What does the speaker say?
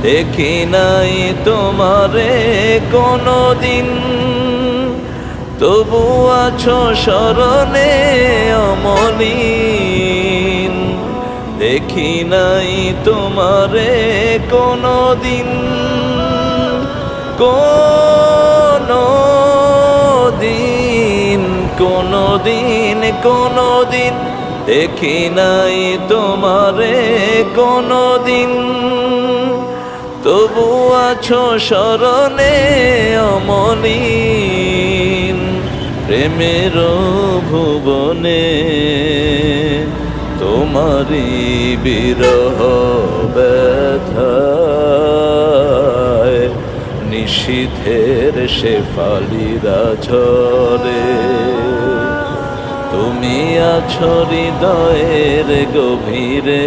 দেখি নাই তোমারে কোনদিন, তবু আছো স্মরণে অমলিন। দেখি নাই তোমারে কোনদিন, কোনদিন কোনদিন কোনদিন দেখি নাই তোমারে কোনদিন, তবু আছো স্মরণে অমলিন। প্রেমের ভুবনে তোমারি বিরহ ব্যথায়, নিশীথের শেফালিরা ঝরে। তুমি আছো হৃদয়ের গভীরে,